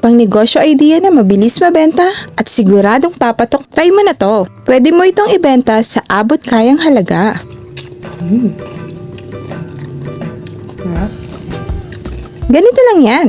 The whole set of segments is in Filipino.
pang negosyo idea na mabilis mabenta at siguradong papatok, try mo na to. Pwede mo itong ibenta sa abot kayang halaga. Ganito lang yan.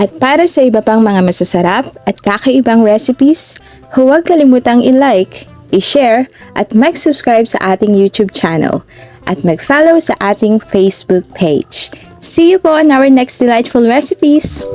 At para sa iba pang mga masasarap at kakaibang recipes, huwag kalimutang i-like, i-share at mag-subscribe sa ating YouTube channel at mag-follow sa ating Facebook page. See you po on our next delightful recipes!